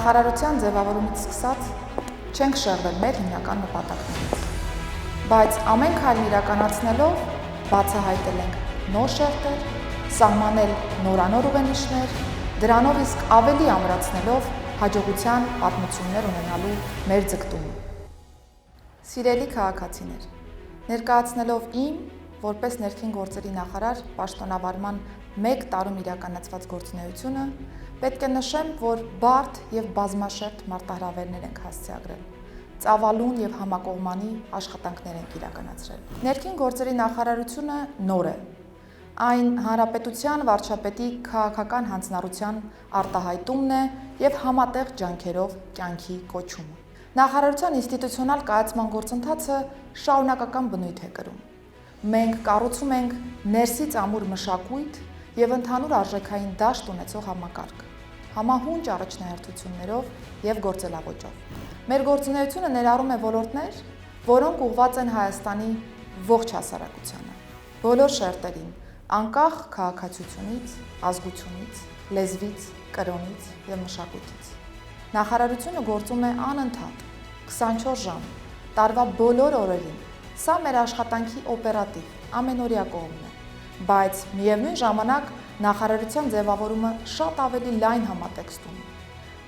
Նախարարության ձևավորումից սկսած չենք շեղվել մեր հիմնական նպատակներից, բայց ամեն քայլն իրականացնելով բացահայտել ենք նոր շերտեր, սահմանել նորանոր ուղենիշներ, դրանով իսկ ավելի ամրացնելով հաջողության պատմություններ ունենալու մեր ձգտումը։ Սիրելի քաղաքացիներ, ներկայացնելով իմ, որպես ներքին գործերի նախարար պաշտոնավարման 1 տարում իրականացված գործունեությունը, պետք է նշեմ, որ բարդ և բազմաշերտ մարտահրավերներ ենք հասցեագրել, ծավալուն և համակողմանի աշխատանքներ ենք իրականացրել։ Ներքին գործերի նախարարությունը նոր է։ Այն հանրապետության վարչապետի քաղաքական հանձնառության արտահայտումն է և համատեղ ջանքերով կյանքի կոչումը։ Նախարարության ինստիտուցիոնալ կայացման գործընթացը շարունակական բնույթ է կրում։ Մենք կառուցում ենք ներսից ամուր մշակույթ և ընդհանուր արժեքային դաշտ ունեցող համակարգ, համահունչ առաջնահերթություններով և գործելավոճով։ Մեր գործունեությունը ներառում է ոլորտներ, որոնք ուղղված են Հայաստանի ողջ հասարակությանը, բոլոր շերտերին, անկախ քաղաքացիությունից, ազգությունից, լեզվից, կրոնից և մշակույթից։ Նախարարությունը գործում է անընդհատ, 24 ժամ, տարվա բոլոր օրերին։ Սա մեր աշխատանքի օպերատիվ, ամենօրյա կողմն է, բայց միևնույն ժամանակ նախարարության ձևավորումը շատ ավելի լայն համատեքստում է։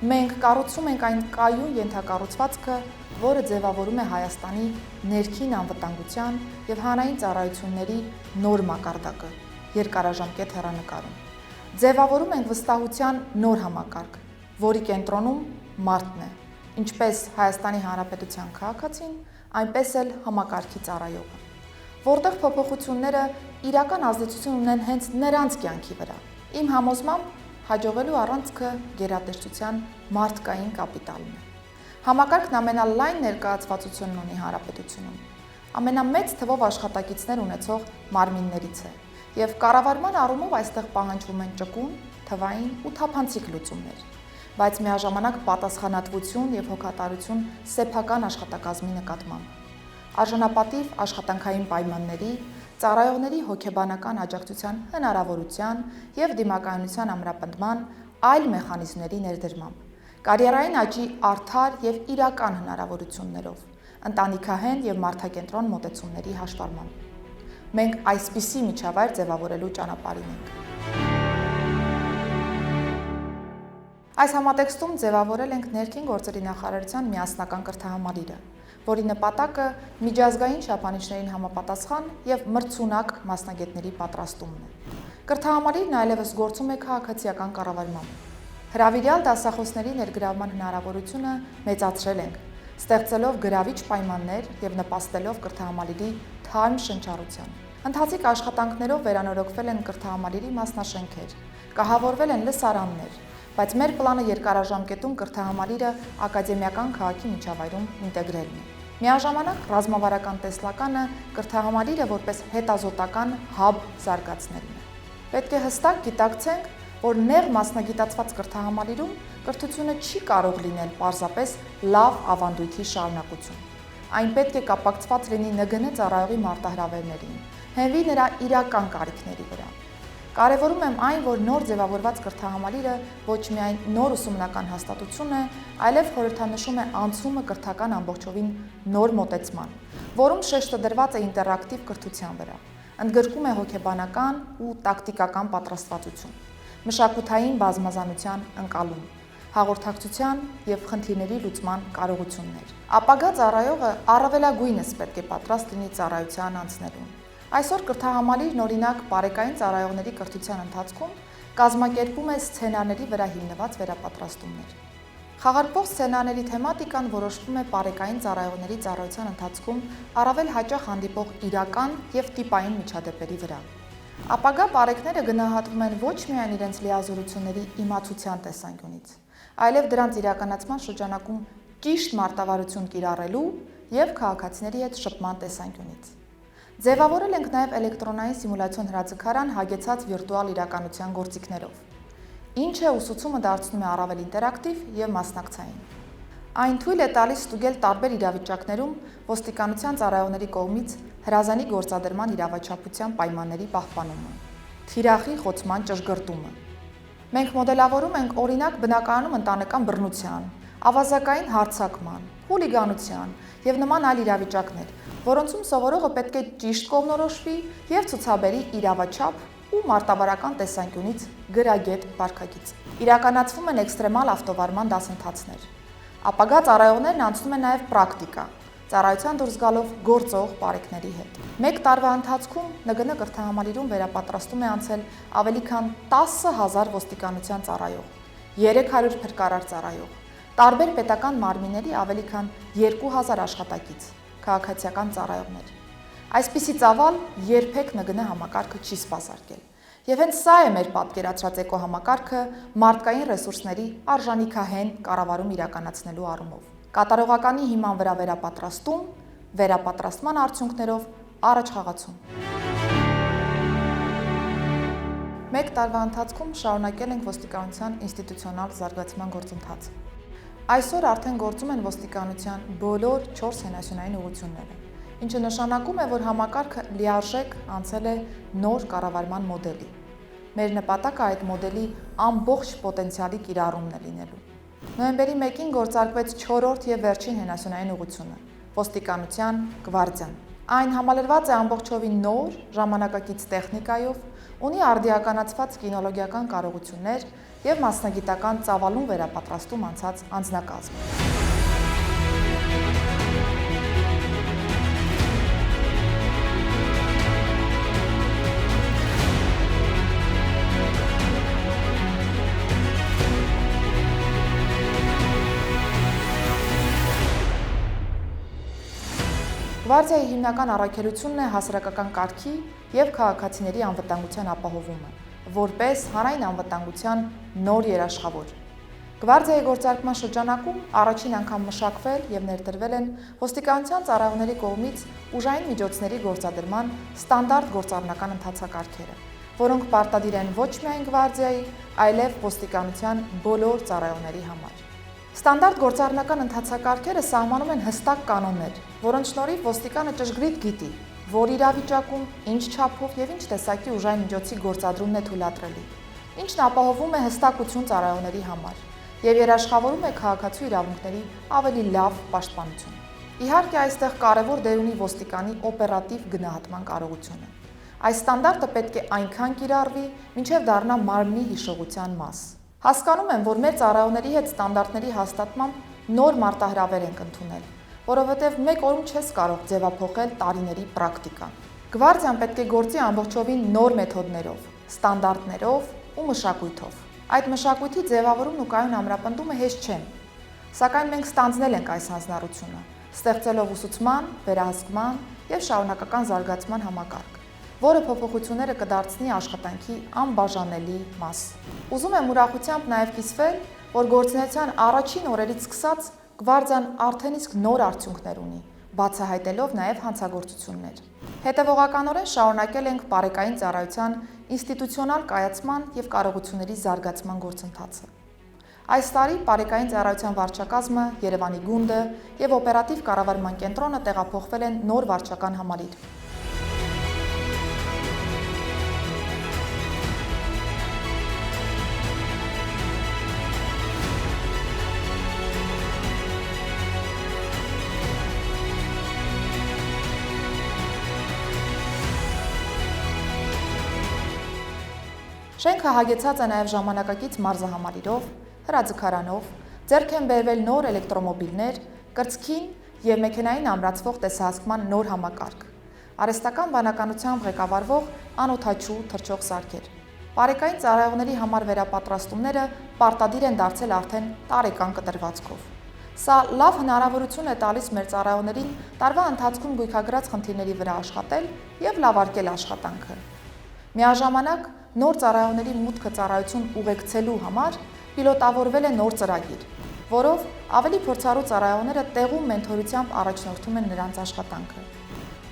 Մենք կառուցում ենք այն կայուն ենթակառուցվածքը, որը ձևավորում է Հայաստանի ներքին անվտանգության և հանրային ծառայությունների նոր մակարդակը երկարաժամկետ հեռանկարում։ Ձևավորում ենք վստահության նոր համակարգ, որի կենտրոնում մարդն է, ինչպես Հայաստանի Հանրապետության քաղաքացին, այնպես էլ համակարգի ծառայողը, որտեղ փոփոխությունները իրական ազդեցություն ունեն հենց նրանց կյանքի վրա։ Իմ համոզմամբ հաջողելու առանցքը գերատեսչության մարդկային կապիտալն է։ Համակարգն ամենալայն ներկայացվածությունն ունի Հանրապետությունում, ամենամեծ թվով աշխատակիցներ ունեցող մարմիններից է, և կառավարման առումով այստեղ պահանջվում են ճկուն, թվային ու թափանցիկ լուծումներ, բայց միաժամանակ պատասխանատվություն և հոգատարություն սեփական աշխատակազմի նկատմամբ, արժանապատիվ աշխատանքային պայմանների, ծառայողների հոգեբանական աջակցության հնարավորության և դիմակայունության ամրապնդման այլ մեխանիզմների ներդրմամբ, կարիերային աճի արդար և իրական հնարավորություններով, ընտանիքահեն և մարդակենտրոն մոտեցումների հաշվառմամբ։ Մենք այսպիսի միջավայր ձևավորելու ճանապարհին ենք։ Այս համատեքստում ձևավորել ենք ներքին գործերի նախարարության միասնական կրթահամալիրը, որի նպատակը միջազգային չափանիշներին համապատասխան և մրցունակ մասնագետների պատրաստումն է։ Կրթահամալիրն այլևս գործում է քաղաքացիական կառավարմամբ։ Հրավիրյալ դասախոսների ներգրավման հնարավորությունը մեծացրել ենք, ստեղծելով գրավիչ պայմաններ և նպաստելով կրթահամալիրի թարմ շնչառության։ Ընթացիկ աշխատանքներով վերանորոգվել են կրթահամալիրի մասնաշենքեր, կահավորվել են լսարաններ, բայց մեր պլանը երկարաժամկետում կրթահամալիրը ակադեմիական քաղաքի միջավայրում ինտեգրելն է։ Միաժամանակ ռազմավարական տեսլականը կրթահամալիրը որպես հետազոտական հաբ զարգացնելն է։ Պետք է հստակ գիտակցենք, որ նեղ մասնագիտացված կրթահամալիրում կրթությունը չի կարող լինել պարզապես լավ ավանդույթի շարունակություն։ Այն պետք է կապակցված լինի ՆԳՆ ծառայողի մարտահրավերներին, հենվի նրա իրական կարիքների վրա։ Կարևորում եմ այն, որ նոր ձևավորված կրթահամալիրը ոչ միայն նոր ուսումնական հաստատություն է, այլև խորհրդանշում է անցումը կրթական ամբողջովին նոր մոտեցման, որում շեշտը դրված է ինտերակտիվ կրթության վրա, ընդգրկում է հոգեբանական ու տակտիկական պատրաստվածություն, մշակութային բազմազանության ընկալում, հաղորդակցության և խնդիրների լուծման կարողություններ։ Ապագա ծառայողը առավելագույնս պետք է պատրաստ լինի ծառայության անցնելուն։ Այսօր կրթահամալիրն օրինակ բարեկային ծառայողների կրթության ընթացքում կազմակերպում է սցենարների վրա հիմնված վերապատրաստումներ։ Խաղարկվող սցենարների թեմատիկան որոշվում է բարեկային ծառայողների ծառայության ընթացքում առավել հաճախ հանդիպող իրական և տիպային միջադեպերի վրա։ Ապագա բարեկները գնահատվում են ոչ միայն իրենց լիազորությունների իմացության տեսանկյունից, այլև դրանց իրականացման շրջանակում ճիշտ մարտավարություն կիրառելու և քաղաքացիների հետ շփման տեսանկյունից։ Ձևավորել ենք նաև էլեկտրոնային սիմուլյացիոն հրաձգարան հագեցած վիրտուալ իրականության գործիքներով, ինչը ուսուցումը դարձնում է առավել ինտերակտիվ և մասնակցային։ Այն թույլ է տալիս ստուգել տարբեր իրավիճակներում ոստիկանության ծառայողների կողմից հրազանի գործադրման իրավաչափության պայմանների պահպանումը, թիրախի խոցման ճշգրտումը, Մենք մոդելավորում ենք օրինակ բնակարանում ընտանեկան բռնության, ավազակային հարձակման, հուլիգանության եւ նման այլ իրավիճակներ, որոնցում սովորողը պետք է ճիշտ կողմնորոշվի եւ ցուցաբերի իրավաչափ ու մարտավարական տեսանկյունից գրագետ վարքագիծ։ Իրականացվում են էքստրեմալ ավտովարման դասընթացներ։ Ապագա ծառայողներն անցնում են նաեւ պրակտիկա, ծառայության դուրս գալով գործող բարեկների հետ։ Մեկ տարվա ընթացքում ՆԳՆ կրթահամալիրում վերապատրաստում է անցել ավելի քան 10,000 ոստիկանության ծառայող, 300 փրկարար ծառայող, տարբեր պետական մարմինների ավելի քան 2000 աշխատակից, քաղաքացիական ծառայողներ։ Այսպիսի ծավալ երբեք ՆԳՆ համակարգը չի սպասարկել։ Եվ հենց սա է մեր պատկերացրած էկոհամակարգը մարդկային ռեսուրսների արժանիքահեն կառավարում իրականացնելու առումով։ Կատարողականի հիման վրա վերապատրաստում, վերապատրաստման արդյունքներով առաջխաղացում։ Մեկ տարվա ընթացքում շարունակել ենք ոստիկանության ինստիտուցիոնալ զարգացման գործընթացը։ Այսօր արդեն գործում են ոստիկանության բոլոր 4 հենասյունային ուղղությունները, ինչը նշանակում է, որ համակարգը լիարժեք անցել է նոր կառավարման մոդելի։ Մեր նպատակը այդ մոդելի ամբողջ պոտենցիալի կիրառումն է լինելու։ Նոյեմբերի 1-ին գործարկվեց 4-րդ եւ վերջին հենասյունային ուղղությունը՝ ոստիկանության գվարդիան։ Այն համալրված է ամբողջովին նոր, ժամանակակից տեխնիկայով, ունի արդիականացված կինոլոգիական կարողություններ եւ մասնագիտական ծավալուն վերապատրաստում անցած անձնակազմ։ Գվարդիայի հիմնական առաքելությունն է հասարակական կարգի եւ քաղաքացիների անվտանգության ապահովումը, որպես հանրային անվտանգության նոր երաշխավոր։ Գվարդիայի գործարկման շրջանակում առաջին անգամ մշակվել եւ ներդրվել են ոստիկանության ծառայողների կողմից ուժային միջոցների գործադրման ստանդարտ գործառնական ընթացակարգերը, որոնք պարտադիր են ոչ միայն Գվարդիայի, այլև ոստիկանության բոլոր ծառայողների համար։ Ստանդարտ գործառնական ընթացակարգերը սահմանում են հստակ կանոններ, որոնց շնորհիվ ոստիկանը ճշգրիտ գիտի, որ իրավիճակում, ինչ չափով եւ ինչ տեսակի ուժային միջոցի գործադրումն է թույլատրելի, ինչն ապահովում է հստակություն ծառայողների համար եւ երաշխավորում է քաղաքացու իրավունքների ավելի լավ պաշտպանություն։ Իհարկե, այստեղ կարևոր դեր ունի ոստիկանի օպերատիվ գնահատման կարողությունը։ Այս ստանդարտը պետք է այնքան կիրառվի, մինչև դառնա մարմնի հիշողության մաս։ Հասկանում եմ, որ մեր ծառայողների հետ ստանդարտների հաստատմամբ նոր մարտահրավեր ենք ընդունել, որովհետև մեկ օրում չես կարող ձևափոխել տարիների պրակտիկան։ Գվարդիան պետք է գործի ամբողջովին նոր մեթոդներով, ստանդարտներով ու մշակույթով։ Այդ մշակույթի ձևավորումն ու կայուն ամրապնդումը հեշտ չեն, սակայն մենք ստանձնել ենք այս հանձնառությունը, ստեղծելով ուսուցման, վերահսկման եւ շարունակական զարգացման համակարգ, որը փոփոխությունները կդարձնի աշխատանքի անբաժանելի մաս։ Ուզում եմ ուրախությամբ նաև կիսվել, որ գործունեության առաջին օրերից սկսած Գվարդիան արդեն իսկ նոր արդյունքներ ունի, բացահայտելով նաև հանցագործություններ։ Հետևողականորեն շարունակել ենք բարեկային ծառայության ինստիտուցիոնալ կայացման եւ կարողությունների զարգացման գործընթացը։ Այս տարի բարեկային ծառայության վարչակազմը, Երևանի գունդը եւ օպերատիվ կառավարման կենտրոնը տեղափոխվել են նոր վարչական համալիր։ Շենքը հագեցած է նաև ժամանակակից մարզահամալիրով, հրաձգարանով, ձեռք են բերվել նոր էլեկտրոմոբիլներ, կրծքին եւ մեքենային ամրացվող տեսահասկման նոր համակարգ, արհեստական բանականությամբ ղեկավարվող անօդաչու թռչող սարքեր։ Բարեկային ծառայողների համար վերապատրաստումները պարտադիր են դարձել արդեն տարեկան կտրվածքով։ Սա լավ հնարավորություն է տալիս մեր ծառայողներին տարվա ընթացքում գույքագրած խնդիրների վրա աշխատել եւ լավարկել աշխատանքը։ Միաժամանակ նոր ծառայողների մուտքը ծառայություն ուղեկցելու համար պիլոտավորվել է նոր ծրագիր, որով ավելի փորձառու ծառայողները տեղում մենթորությամբ առաջնորդում են նրանց աշխատանքը։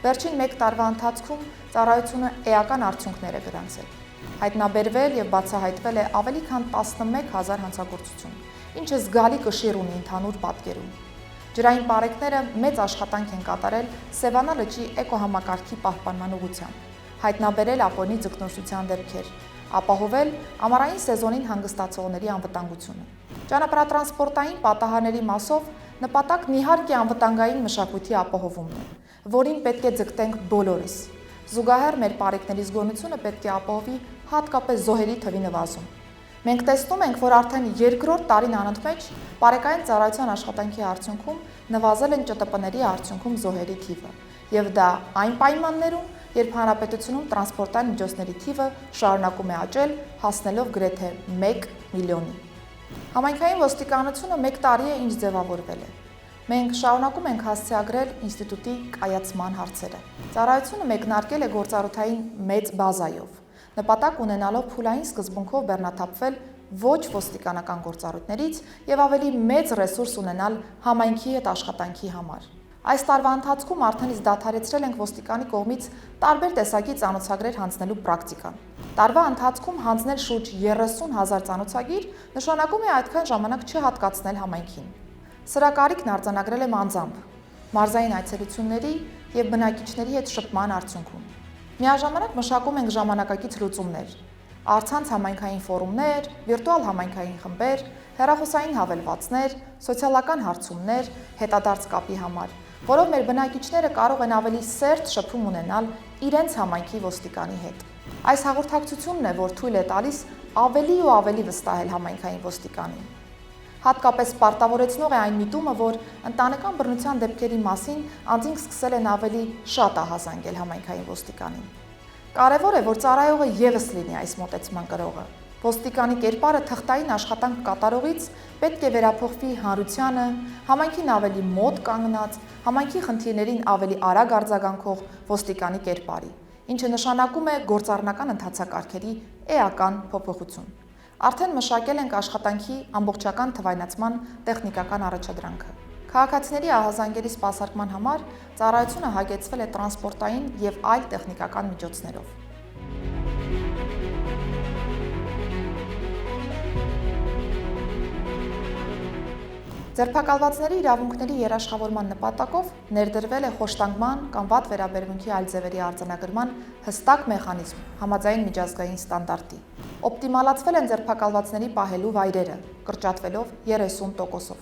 Վերջին 1 տարվա ընթացքում ծառայությունը էական արդյունքներ է գրանցել։ Հայտնաբերվել եւ բացահայտվել է ավելի քան 11000 հանցագործություն, ինչը զգալի կշիռ ունի ընդհանուր պատկերում։ Ջրային պարեկները մեծ աշխատանք են կատարել Սևանա լճի էկոհամակարգի պահպանման ուղղությամբ, հայտնաբերել ապօրինի ձկնորսության դեպքեր, ապահովել ամառային սեզոնին հանգստացողների անվտանգությունը։ Ճանապարհատրանսպորտային պատահարների մասով նպատակն իհարկե անվտանգային մշակույթի ապահովումն է, որին պետք է ձգտենք բոլորս։ Զուգահեռ մեր պարեկների զգոնությունը պետք է ապահովի հատկապես զոհերի թվի նվազում։ Մենք տեսնում ենք, որ արդեն երկրորդ տարին անընդմեջ պարեկային ծառայության աշխատանքի արդյունքում նվազել են ՃՏՊ-ների արդյունքում զոհերի թիվը, եւ դա այն պայմաններում, երբ հանրապետությունում տրանսպորտային միջոցների թիվը շարունակում է աճել, հասնելով գրեթե 1 միլիոնի։ Համայնքային ոստիկանությունը 1 տարի է ինչ ձևավորվել է։ Մենք շարունակում ենք հասցեագրել ինստիտուտի կայացման հարցերը։ Ծառայությունը մեկնարկել է գործառութային մեծ բազայով, նպատակ ունենալով փուլային սկզբունքով բեռնաթափվել ոչ ոստիկանական գործառույթներից եւ ավելի մեծ ռեսուրս ունենալ համայնքի հետ աշխատանքի համար։ Այս տարվա ընթացքում արդեն իսկ դադարեցրել ենք ոստիկանի կողմից տարբեր տեսակի ծանոթագրեր հանձնելու պրակտիկան։ Տարվա ընթացքում հանձնել շուրջ 30,000 ծանոթագիր նշանակում է այդքան ժամանակ չհատկացնել համայնքին։ Սրա կարիքն արձանագրել եմ անձամբ, մարզային այցելությունների եւ բնակիչների հետ շփման արդյունքում։ Միաժամանակ մշակում ենք ժամանակակից լուծումներ, առցանց համայնքային ֆորումներ, վիրտուալ համայնքային խմբեր, հեռախոսային հավելվածներ, սոցիալական հարցումներ, հետադարձ կապի համար, որով մեր բնակիչները կարող են ավելի սերտ շփում ունենալ իրենց համայնքի ոստիկանի հետ։ Այս հաղորդակցությունն է, որ թույլ է տալիս ավելի ու ավելի վստահել համայնքային ոստիկանին։ Հատկապես պարտավորեցնող է այն միտումը, որ ընտանեկան բռնության դեպքերի մասին անձինք սկսել են ավելի շատ ահազանգել համայնքային ոստիկանին։ Կարևոր է, որ ծառայողը ևս լինի այս մոտեցման կրողը։ Ոստիկանի կերպարը թղթային աշխատանք կատարողից պետք է վերափոխվի հանրությանը, համայնքին ավելի մոտ կանգնած, համայնքի խնդիրներին ավելի արագ արձագանքող ոստիկանի կերպարի, ինչը նշանակում է գործառնական ընթացակարգերի էական փոփոխություն։ Արդեն մշակել ենք աշխատանքի ամբողջական թվայնացման տեխնիկական առաջադրանքը։ Քաղաքացիների ահազանգերի սպասարկման համար ծառայությունը հագեցվել է տրանսպորտային եւ այլ տեխնիկական միջոցներով։ Ձերբակալվածների իրավունքների երաշխավորման նպատակով ներդրվել է խոշտանգման կամ վատ վերաբերմունքի այլ ձևերի արձանագրման հստակ մեխանիզմ համաձայն միջազգային ստանդարտի։ Օպտիմալացվել են ձերբակալվածների պահելու վայրերը, կրճատվելով 30%-ով։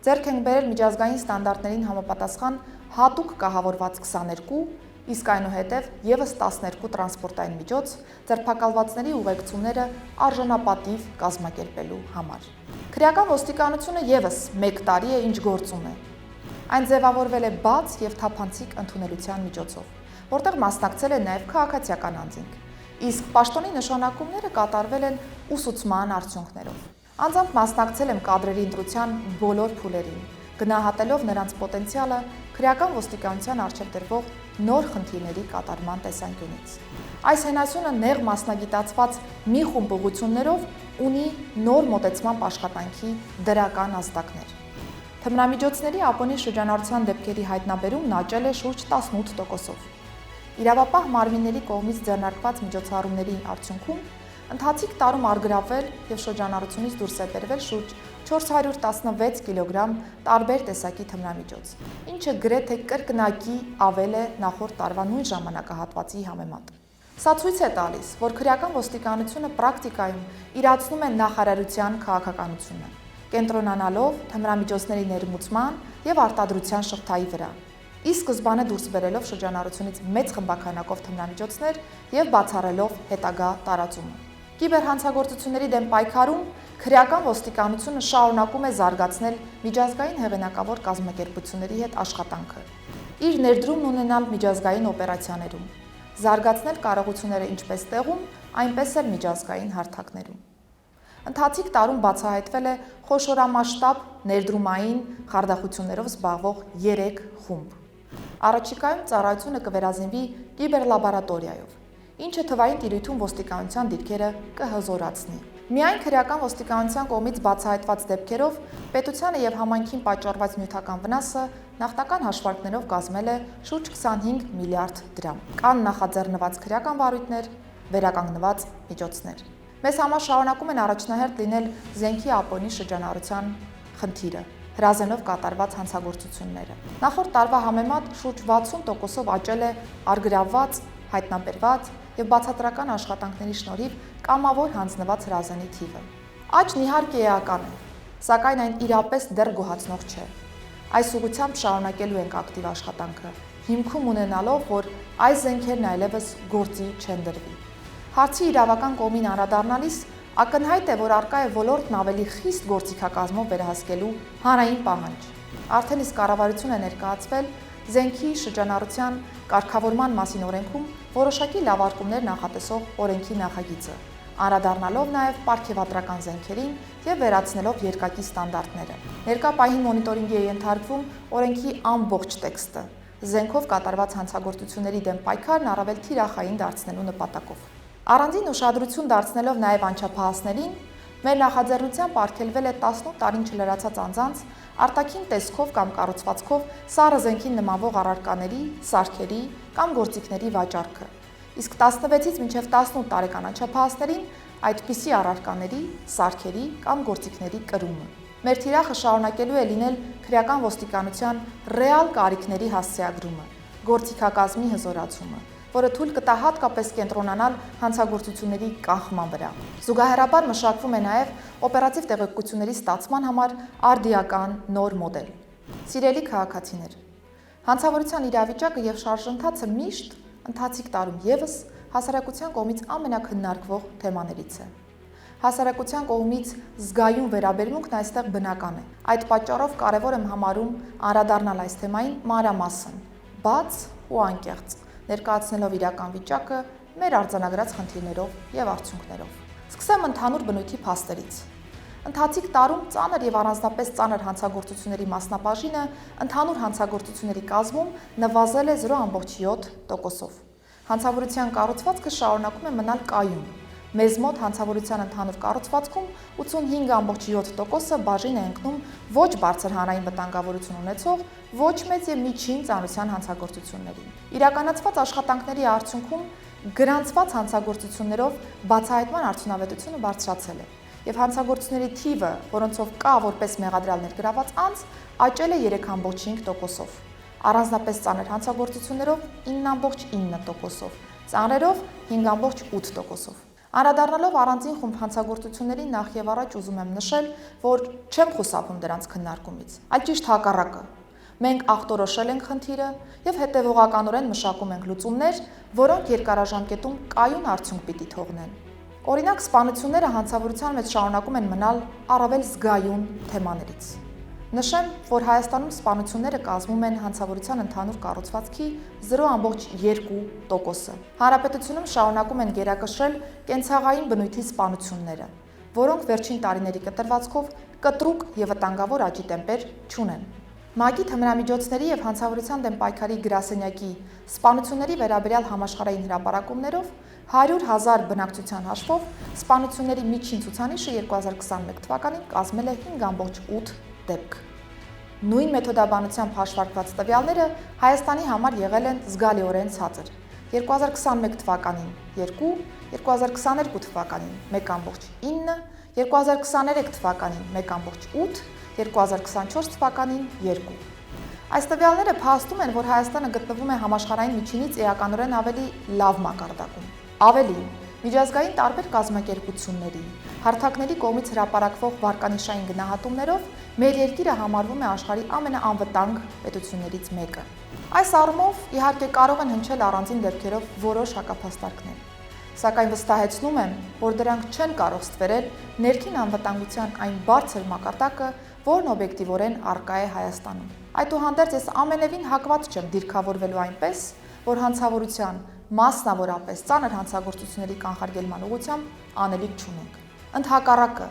Ձեռք ենք բերել միջազգային ստանդարտներին համապատասխան հատուկ կահավորված 22, իսկ այնուհետև ևս 12 տրանսպորտային միջոց ձերբակալվածների ուղեկցումները արժանապատիվ կազմակերպելու համար։ Քրեական ոստիկանությունը ևս 1 տարի է ինչ գործում է։ Այն ձևավորվել է բաց եւ թափանցիկ ընդունելության միջոցով, որտեղ մասնակցել են նաեւ քաղաքացիական անձինք, իսկ պաշտոնի նշանակումները կատարվել են ուսուցման արդյունքներով։ Անձամբ մասնակցել եմ կադրերի ընտրության բոլոր փուլերին, գնահատելով նրանց պոտենցիալը քրեական ոստիկանության առջև դրվող նոր խնդիրների կատարման տեսանկյունից։ Այս հենասյունը նեղ մասնագիտացված մի խումբ ուղղություններով ունի նոր մոտեցման աշխատանքի դրական ազդակներ։ Թմրամիջոցների ապոնի շրջանառության դեպքերի հայտնաբերումն աճել է շուրջ 18%-ով։ Իրավապահ մարմինների կողմից ձեռնարկված միջոցառումների արդյունքում ընթացիկ տարում առգրավվել եւ շրջանառությունից դուրս է բերվել շուրջ 416 կիլոգրամ տարբեր տեսակի թմրամիջոց, ինչը գրեթե կրկնակի ավել է նախորդ տարվա նույն ժամանակահատվածի համեմատ։ Սա ցույց է տալիս, որ քրեական ոստիկանությունը պրակտիկայում իրացնում է նախարարության քաղաքականությունը, կենտրոնանալով թմրամիջոցների ներմուծման եւ արտադրության շղթայի վրա, ի սկզբանե դուրս բերելով շրջանառությունից մեծ խմբականակով թմրամիջոցներ եւ բացառելով հետագա տարածումը։ Կիբերհանցագործությունների դեմ պայքարում քրեական ոստիկանությունը շարունակում է զարգացնել միջազգային հեղինակավոր կազմակերպությունների հետ աշխատանքը, իր ներդրումն ունենալ միջազգային օպերացիաներում, զարգացնել կարողությունները ինչպես տեղում, այնպես էլ միջազգային հարթակներում։ Ընթացիկ տարում բացահայտվել է խոշորամասշտաբ ներդրումային խարդախություններով զբաղվող 3 խումբ։ Առաջիկայում ծառայությունը կվերազինվի կիբերլաբորատորիայով, ինչը թվային տիրույթում ոստիկանության դիրքերը կհզորացնի։ Միայն քրեական ոստիկանության կողմից բացահայտված դեպքերով պետությանը եւ համայնքին պատճառված նյութական վնասը նախնական հաշվարկներով կազմել է շուրջ 25 միլիարդ դրամ։ Կան նախաձեռնված քրեական վարույթներ, վերականգնված միջոցներ։ Մեզ համար շարունակում են առաջնահերթ լինել զենքի ապոնի շրջանառության խնդիրը, հրազենով կատարված հանցագործությունները։ Նախորդ տարվա համեմատ շուրջ 60%-ով աճել է առգրավված, հայտնաբերված եւ բացատրական աշխատանքների շնորհիվ կամավոր հանձնված հրազենի թիվը։ Աճն իհարկե էական է, սակայն այն իրապես դեռ գոհացնող չէ։ Այս ուղղությամբ շարունակելու ենք ակտիվ աշխատանքը, հիմքում ունենալով, որ այս զենքերն այլևս գործի չեն դրվի։ Հարցի իրավական կողմին անդրադառնալիս ակնհայտ է, որ առկա է ոլորտն ավելի խիստ գործիքակազմով վերահսկելու հանրային պահանջ։ Արդեն իսկ կառավարություն է ներկայացվել զենքի շրջանառության կարգավորման մասին օրենքում որոշակի լավարկումներ նախատեսող օրենքի նախագիծը, անդրադառնալով նաև պարգևատրական զենքերին եւ վերացնելով երկակի ստանդարտները։ Ներկա պահին մոնիտորինգի է ենթարկվում օրենքի ամբողջ տեքստը, զենքով կատարված հանցագործությունների դեմ պայքարն առավել թիրախային դարձնելու նպատակով։ Առանձին ուշադրություն դարձնելով նաև անչափահասներին, մեր նախաձեռնությամբ արգելվել է 18 տարին չլրացած անձանց արտաքին տեսքով կամ կառուցվածքով սառը զենքին նմանվող առարկաների, սարքերի կամ գործիքների վաճառքը, իսկ 16-ից մինչև 18 տարեկան անչափահասներին այդպիսի առարկաների, սարքերի կամ գործիքների կրումը։ Մեր թիրախը շարունակելու է լինել քրեական ոստիկանության ռեալ կարիքների հասցեագրումը, գործիքակազմի հզորացումը, որը թույլ կտա հատկապես կենտրոնանալ հանցագործությունների կանխման վրա։ Զուգահեռաբար մշակվում է նաև օպերատիվ տեղեկությունների ստացման համար արդիական նոր մոդել։ Սիրելի քաղաքացիներ, հանցավորության իրավիճակը եւ շարժընթացը միշտ ընթացիկ տարում եւս հասարակության կողմից ամենաքննարկվող թեմաներից է։ Հասարակության կողմից զգայուն վերաբերմունքն այստեղ բնական է։ Այդ պատճառով կարևոր եմ համարում անդրադառնալ այս թեմային մանրամասն, բաց ու անկեղծ, ներկայացնելով իրական վիճակը մեր արձանագրած խնդիրներով եւ արդյունքներով։ Սկսեմ ընդհանուր բնույթի փաստերից։ Ընթացիկ տարում ծանր եւ առանձնապես ծանր հանցագործությունների մասնաբաժինը ընդհանուր հանցագործությունների կազմում նվազել է 0.7%-ով։ Հանցավորության կառուցվածքը շարունակում է մնալ կայուն։ Մեզ մոտ հանցավորության ընդհանուր կառուցվածքում 85.7%-ը բաժին է ընկնում ոչ բարձր հանրային վտանգավորություն ունեցող, ոչ մեծ եւ միջին ծանրության հանցագործություններին։ Իրականացված աշխատանքների արդյունքում գրանցված հանցագործություններով բացահայտման արդյունավետությունը բարձրացել է, եւ հանցագործությունների թիվը, որոնցով կա որպես մեղադրյալ ներգրաված անձ, աճել է 3.5%-ով, առանձնապես ծանր հանցագործություններով 9.9%-ով, ծանրերով 5.8%-ով։ Անդրադառնալով առանձին խումբ հանցագործություններին նախ եւ առաջ ուզում եմ նշել, որ չեմ խուսափում դրանց քննարկումից, այլ ճիշտ հակառակը։ Մենք ախտորոշել ենք խնդիրը եւ հետեւողականորեն մշակում ենք լուծումներ, որոնք երկարաժամկետում կայուն արդյունք պիտի թողնեն։ Օրինակ, սպանությունները հանցավորության մեջ շարունակում են մնալ առավել զգայուն թեմաներից։ Նշեմ, որ Հայաստանում սպանությունները կազմում են հանցավորության ընդհանուր կառուցվածքի 0.2%-ը։ Հանրապետությունում շարունակում են գերակշռել կենցաղային բնույթի սպանությունները, որոնք վերջին տարիների կտրվածքով կտրուկ եւ վտանգավոր աճի տեմպեր չունեն։ ՄԱԿ-ի թմրամիջոցների եւ հանցավորության դեմ պայքարի գրասենյակի սպանությունների վերաբերյալ համաշխարհային հրապարակումներով 100,000 բնակչության հաշվով սպանությունների միջին ցուցանիշը 2021 թվականին կազմել է 5.8 դեպք։ Նույն մեթոդաբանությամբ հաշվարկված տվյալները Հայաստանի համար եղել են զգալիորեն ցածր։ 2021 թվականին 2, 2022 թվականին 1.9, 2023 թվականին 1.8, 2024 թվականին 2։ Այս տվյալները փաստում են, որ Հայաստանը գտնվում է համաշխարհային միջինից էականորեն ավելի լավ մակարդակում։ Ավելին, միջազգային տարբեր կազմակերպությունների, հարթակների կողմից հրապարակվող վարկանիշային գնահատումներով մեր երկիրը համարվում է աշխարհի ամենաանվտանգ պետություններից մեկը։ Այս առումով, իհարկե, կարող են հնչել առանձին դեպքերով որոշ հակափաստարկներ, սակայն վստահեցնում եմ, որ դրանք չեն կարող ստվերել ներքին անվտանգության այն բարձր մակարդակը, որն օբյեկտիվորեն առկա է Հայաստանում։ Այդուհանդերձ ես ամենևին հակված չեմ դիրքավորվելու այնպես, որ հանցավորության, մասնավորապես ծանր հանցագործությունների կանխարգելման ուղղությամբ անելիք չունենք։ Ընդհակառակը,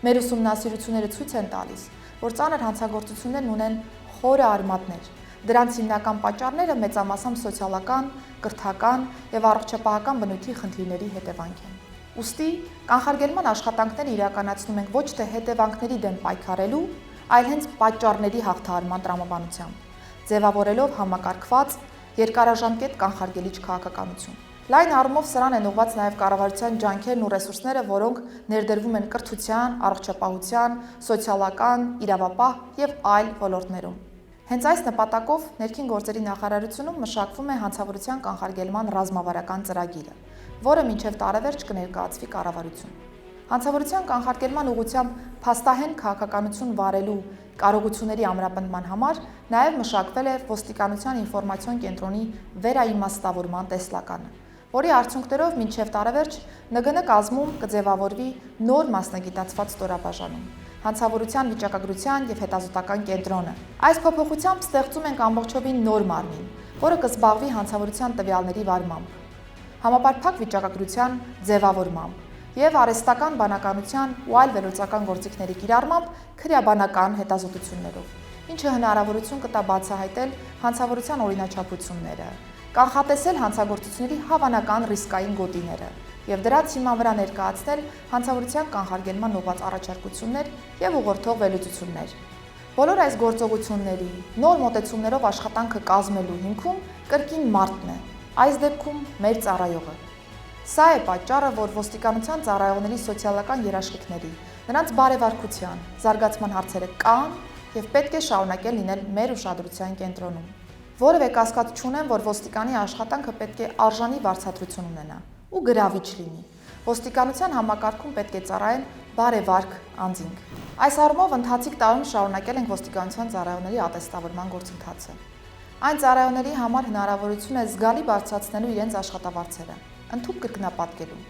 մեր ուսումնասիրությունները ցույց են տալիս, որ ծանր հանցագործություններն ունեն խորը արմատներ։ Դրանց հիմնական պատճառները մեծամասամբ սոցիալական, կրթական եւ առողջապահական բնույթի խնդիրների հետևանք են։ Ուստի կանխարգելման աշխատանքները իրականացնում ենք ոչ թե հետևանքների դեմ պայքարելու, այլ հենց պատճառների հաղթահարման տրամաբանությամբ, ձևավորելով համակարգված երկարաժամկետ կանխարգելիչ քաղաքականություն։ Լայն առումով սրան են ուղղված նաև կառավարության ջանքերն ու ռեսուրսները, որոնք ներդրվում են կրթության, առողջապահության, սոցիալական, իրավապահ եւ այլ ոլորտներում։ Հենց այս նպատակով ներքին գործերի նախարարությունում մշակվում է հանցավորության կանխարգելման ռազմավարական ծրագիրը, որը մինչև տարեվերջ կներկայացվի կառավարություն։ Հանցավորության կանխարգելման ուղղությամբ փաստահեն քաղաքականություն վարելու կարողությունների ամրապնդման համար նաև մշակվել է ոստիկանության ինֆորմացիոն կենտրոնի վերաիմաստավորման տեսլականը, որի արդյունքներով մինչև տարեվերջ ՆԳՆ կազմում կձևավորվի նոր մասնագիտացված ստորաբաժանում, հանցավորության վիճակագրության և հետազոտական կենտրոնը։ Այս փոփոխությամբ ստեղծում ենք ամբողջովին նոր մարմին, որը կզբաղվի հանցավորության տվյալների վարմամբ, համապարփակ վիճակագրության ձևավորմամբ և արհեստական բանականության ու այլ վերլուծական գործիքների կիրառմամբ քրեաբանական հետազոտություններով, ինչը հնարավորություն կտա բացահայտել հանցավորության օրինաչափությունները, կանխատեսել հանցագործությունների հավանական ռիսկային գոտիները և դրանց հիման վրա ներկայացնել հանցավորության կանխարգելման ուղղված առաջարկություններ և ուղղորդող վերլուծություններ։ Բոլոր այս գործողությունների նոր մոտեցումներով աշխատանքը կազմելու հիմքում կրկին մարդն է, այս դեպքում մեր ծառայողը։ Սա է պատճառը, որ ոստիկանության ծառայողների սոցիալական երաշխիքների, նրանց բարևարքության, զարգացման հարցերը կան և պետք է շարունակել լինել մեր ուշադրության կենտրոնում։ Որևէ կասկած չունեմ, որ ոստիկանի աշխատանքը պետք է արժանի վարձատրություն ունենա ու գրավիչ լինի։ Ոստիկանության համակարգում պետք է ծառայեն բարևարք անձինք։ Այս առումով ընթացիկ տարում շարունակել ենք ոստիկանության ծառայողների ատեստավորման գործընթացը։ Այն ծառայողների համար հնարավորություն է զգալի բարձրացնելու իրենց աշխատավարձերը, ընդհուպ կրկնապատկելու։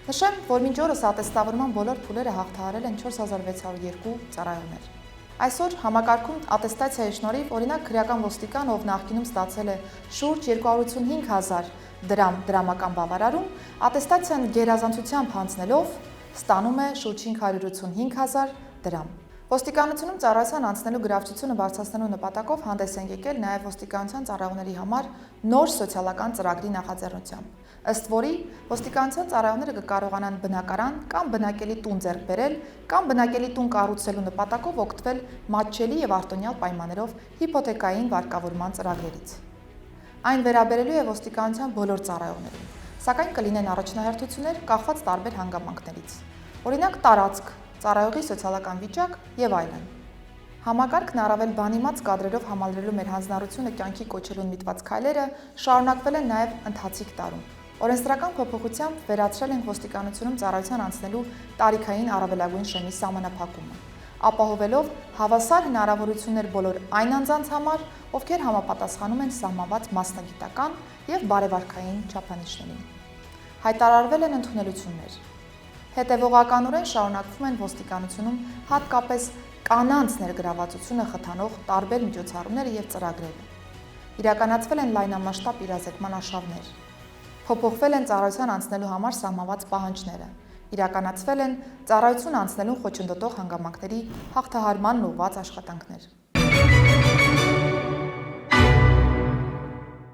Նշեմ, որ մինչ օրս ատեստավորման բոլոր փուլերը հաղթահարել են 4602 ծառայողներ։ Այսօր համակարգում ատեստացիայի շնորհիվ օրինակ քրեական ոստիկան, ով նախկինում ստացել է շուրջ 285,000 դրամ դրամական բավարարում, ատեստացիան գերազանցությամբ հանձնելով ստանում է շուրջ 585,000 դրամ։ Ոստիկանությունում ծառայության անցնելու գրավչությունը բարձրացնելու նպատակով հանդես ենք եկել նաև ոստիկանության ծառայողների համար նոր սոցիալական ծրագրի նախաձեռնությամբ, ըստ որի ոստիկանության ծառայողները կկարողանան բնակարան կամ բնակելի տուն ձեռք բերել կամ բնակելի տուն կառուցելու նպատակով օգտվել մատչելի և արտոնյալ պայմաններով հիփոթեքային վարկավորման ծրագրերից։ Այն վերաբերելու է ոստիկանության բոլոր ծառայողներին, սակայն կլինեն առաջնահերթություններ կախված տարբեր հանգամանքներից, օրինակ տարածք, ծառայողի սոցիալական վիճակ և այլն։ Համակարգն առավել բանիմաց կադրերով համալրելու մեր հանձնառությունը կյանքի կոչելուն միտված քայլերը շարունակվել են նաև ընթացիկ տարում։ Օրենսդրական փոփոխությամբ վերացրել ենք ոստիկանությունում ծառայության անցնելու տարիքային առավելագույն շեմի սահմանափակումը, ապահովելով հավասար հնարավորություններ բոլոր այն անձանց համար, ովքեր համապատասխանում են սահմանված մասնագիտական և բարևարքային չափանիշներին։ Հայտարարվել են ընդունելություններ։ Հետևողականորեն շարունակվում են ոստիկանությունում հատկապես կանանց ներգրավվածությունը խթանող տարբեր միջոցառումները և ծրագրերը։ Իրականացվել են լայնամասշտաբ իրազեկման արշավներ։ Փոփոխվել են ծառայության անցնելու համար սահմանված պահանջները։ Իրականացվել են ծառայություն անցնելուն խոչընդոտող հանգամանքների հաղթահարմանն ուղղված աշխատանքներ։